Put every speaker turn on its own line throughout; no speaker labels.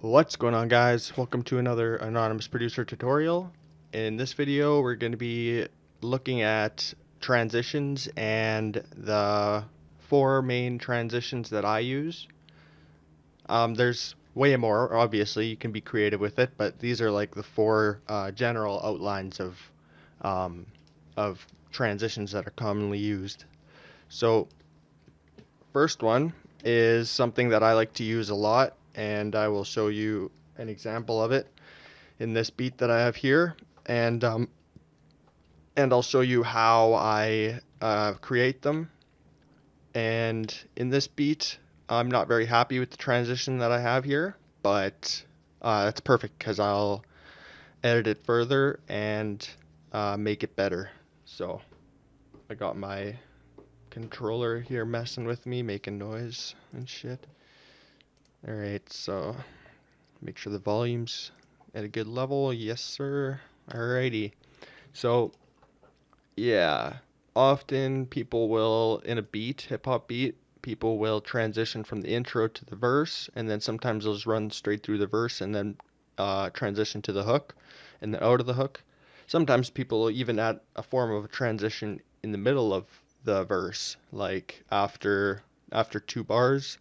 What's going on, guys? Welcome to another Anonymous Producer tutorial. In this video we're going to be looking at transitions and the four main transitions that I use. There's way more, obviously, you can be creative with it, but these are like the four general outlines um, of transitions that are commonly used. So first one is something that I like to use a lot, and I will show you an example of it in this beat that I have here, and I'll show you how I create them. And in this beat, I'm not very happy with the transition that I have here, but that's perfect because I'll edit it further and make it better. So I got my controller here messing with me, making noise and shit. Alright, so make sure the volume's at a good level. Yes, sir. Alrighty. So yeah, often people will, in a beat, hip hop beat, people will transition from the intro to the verse, and then sometimes they'll just run straight through the verse and then transition to the hook and then out of the hook. Sometimes people will even add a form of a transition in the middle of the verse, like after two bars,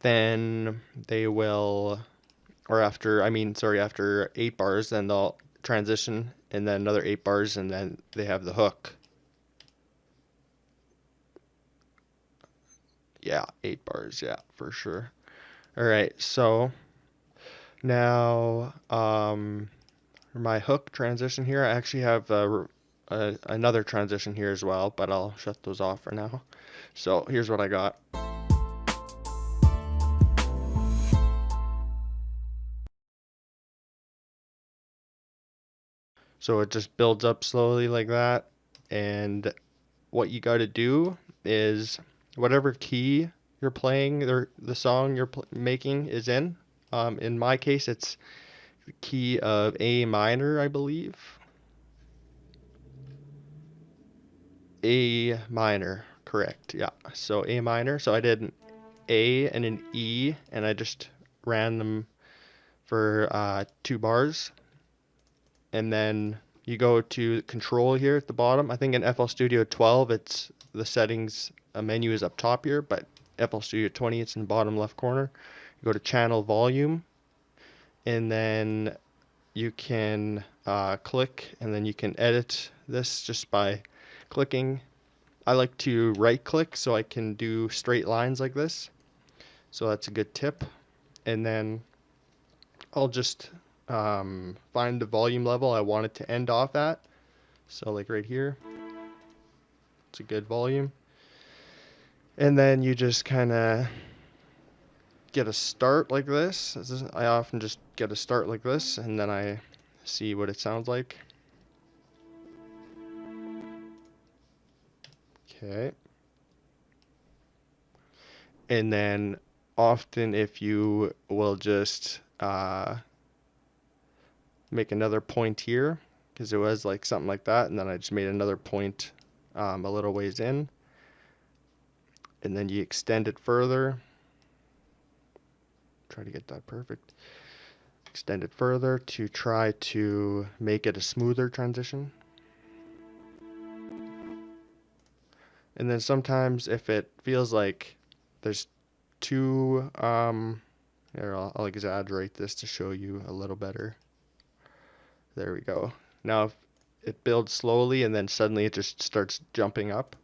then they will, or after, I mean, sorry, after 8 bars, then they'll transition and then another 8 bars and then they have the hook. Yeah, 8 bars, yeah, for sure. All right, so now my hook transition here, I actually have another transition here as well, but I'll shut those off for now. So here's what I got. So it just builds up slowly like that, and what you got to do is whatever key you're playing or the song you're making is in. In my case, it's the key of A minor, I believe. A minor, correct. Yeah. So A minor. So I did an A and an E, and I just ran them for 2 bars, and then you go to control here at the bottom. I think in FL Studio 12, it's the settings menu is up top here, but FL Studio 20, it's in the bottom left corner. You go to channel volume, and then you can click, and then you can edit this just by clicking. I like to right click so I can do straight lines like this. So that's a good tip. And then I'll just find the volume level I want it to end off at. So like right here, it's a good volume. And then you just kind of get a start like this. I often just get a start like this, and then I see what it sounds like. Okay. And then often if you will just make another point here, because it was like something like that, and then I just made another point a little ways in, and then you extend it further. Try to get that perfect. Extend it further to try to make it a smoother transition. And then sometimes if it feels like there's too here, I'll exaggerate this to show you a little better. There we go. Now if it builds slowly and then suddenly it just starts jumping up,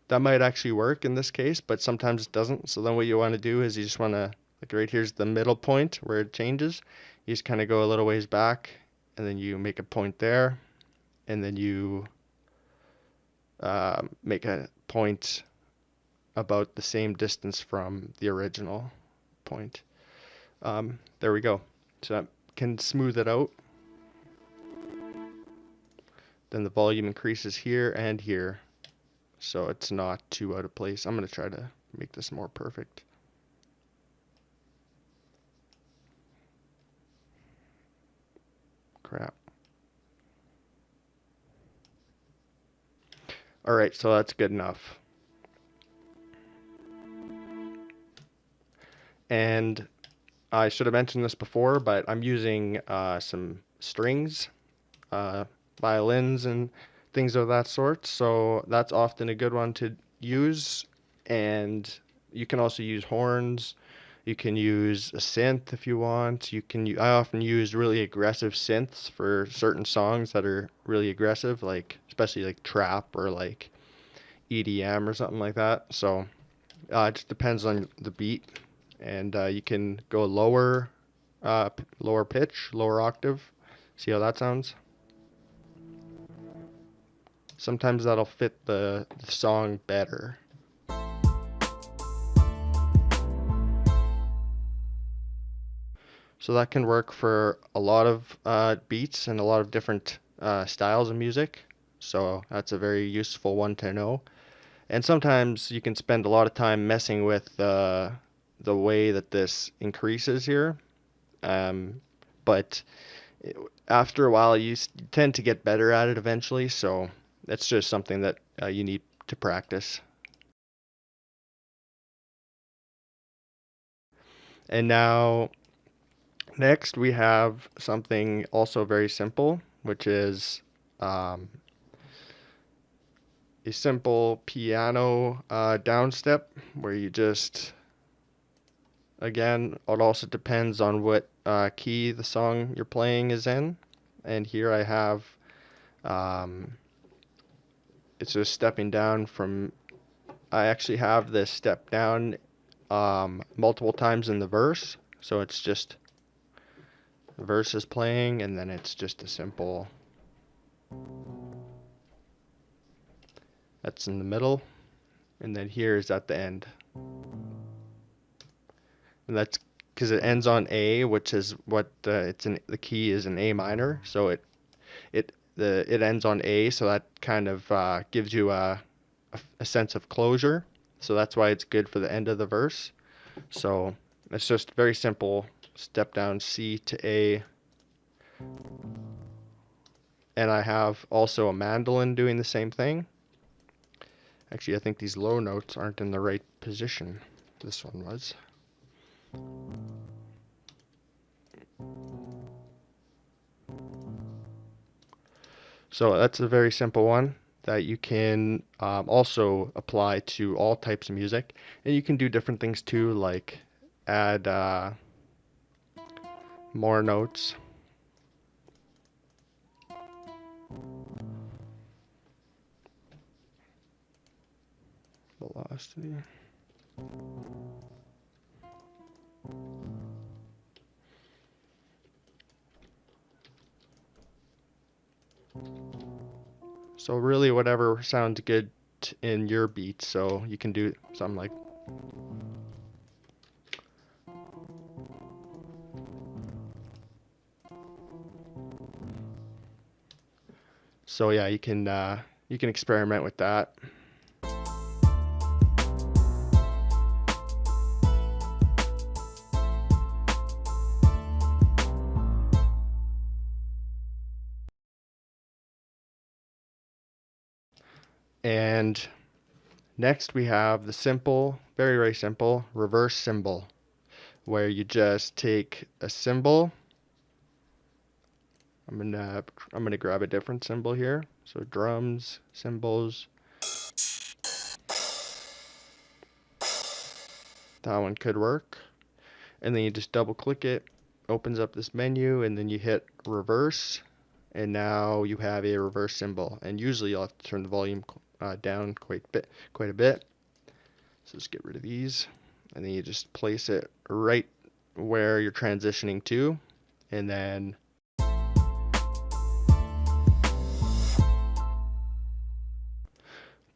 that might actually work in this case, but sometimes it doesn't. So then what you want to do is you just want to, like right here's the middle point where it changes. You just kind of go a little ways back, and then you make a point there, and then you make a point about the same distance from the original point. There we go. So that can smooth it out. Then the volume increases here and here, so it's not too out of place. I'm going to try to make this more perfect. Crap. Alright, so that's good enough. And I should have mentioned this before, but I'm using some strings, violins, and things of that sort. So that's often a good one to use. And you can also use horns. You can use a synth if you want. I often use really aggressive synths for certain songs that are really aggressive, like especially like trap or like EDM or something like that. So it just depends on the beat, and you can go lower, lower pitch, lower octave. See how that sounds? Sometimes that'll fit the song better. So that can work for a lot of beats and a lot of different styles of music. So that's a very useful one to know. And sometimes you can spend a lot of time messing with the way that this increases here. Um, but after a while, you tend to get better at it eventually. So that's just something that you need to practice. And now, next, we have something also very simple, which is um, a simple piano downstep where you just, again, it also depends on what key the song you're playing is in. And here I have, um, it's just stepping down from, I actually have this step down multiple times in the verse. So it's just, the verse is playing and then it's just a simple, that's in the middle. And then here is at the end. And that's because it ends on A, which is what the key is in A minor, so it ends on A, so that kind of gives you a sense of closure. So that's why it's good for the end of the verse. So it's just very simple. Step down C to A. And I have also a mandolin doing the same thing. Actually, I think these low notes aren't in the right position. This one was. So that's a very simple one that you can also apply to all types of music. And you can do different things too, like add more notes. Velocity. So really whatever sounds good in your beat. So you can do something like so yeah, you can experiment with that. And next we have the simple, very, very simple reverse cymbal, where you just take a cymbal. I'm gonna grab a different cymbal here. So drums, cymbals. That one could work. And then you just double click it, opens up this menu, and then you hit reverse, and now you have a reverse cymbal. And usually you'll have to turn the volume down quite a bit. So just get rid of these, and then you just place it right where you're transitioning to, and then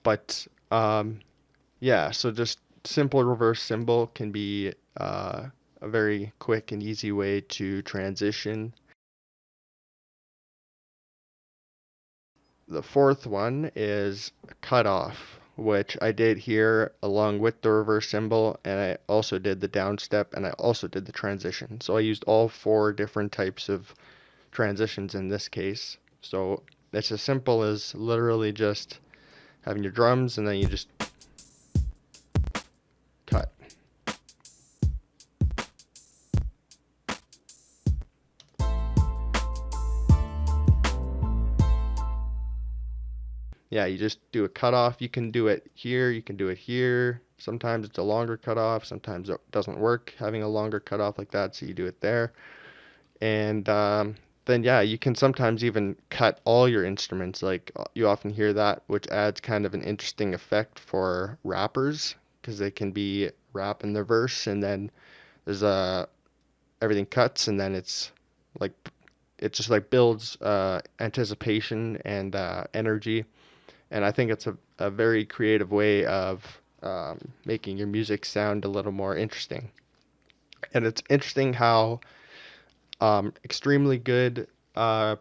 but yeah, so just simple reverse cymbal can be a very quick and easy way to transition. The fourth one is cutoff, which I did here along with the reverse cymbal, and I also did the downstep, and I also did the transition. So I used all four different types of transitions in this case. So it's as simple as literally just having your drums and then you just cut. yeah, you just do a cutoff. You can do it here, you can do it here. Sometimes it's a longer cutoff, sometimes it doesn't work having a longer cutoff like that, so you do it there. And then, yeah, you can sometimes even cut all your instruments. Like you often hear that, which adds kind of an interesting effect for rappers because they can be rapping their verse and then there's everything cuts and then it's like it just like builds anticipation and energy. And I think it's a very creative way of making your music sound a little more interesting. And it's interesting how extremely good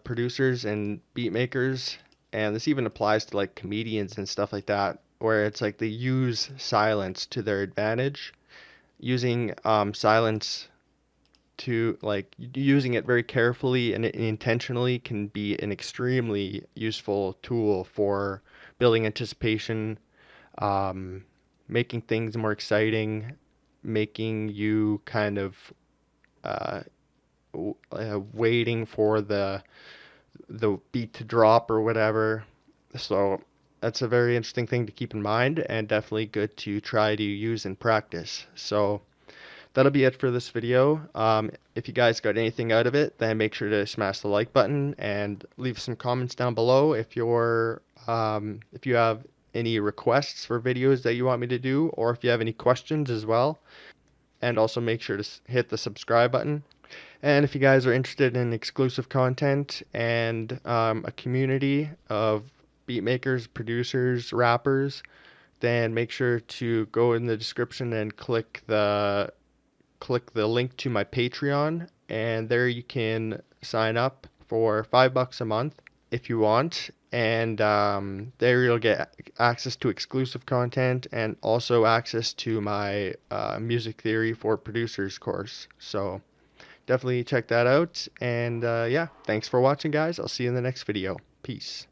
producers and beat makers, and this even applies to like comedians and stuff like that, where it's like they use silence to their advantage, using silence to like using it very carefully and intentionally can be an extremely useful tool for building anticipation, um, making things more exciting, making you kind of uh, waiting for the beat to drop or whatever. So that's a very interesting thing to keep in mind and definitely good to try to use in practice. So that'll be it for this video. If you guys got anything out of it, then make sure to smash the like button and leave some comments down below if you have any requests for videos that you want me to do, or if you have any questions as well. And also make sure to hit the subscribe button. And if you guys are interested in exclusive content and a community of beat makers, producers, rappers, then make sure to go in the description and click the link to my Patreon, and there you can sign up for $5 a month if you want. And there you'll get access to exclusive content and also access to my music theory for producers course. So definitely check that out. And yeah, thanks for watching, guys. I'll see you in the next video. Peace.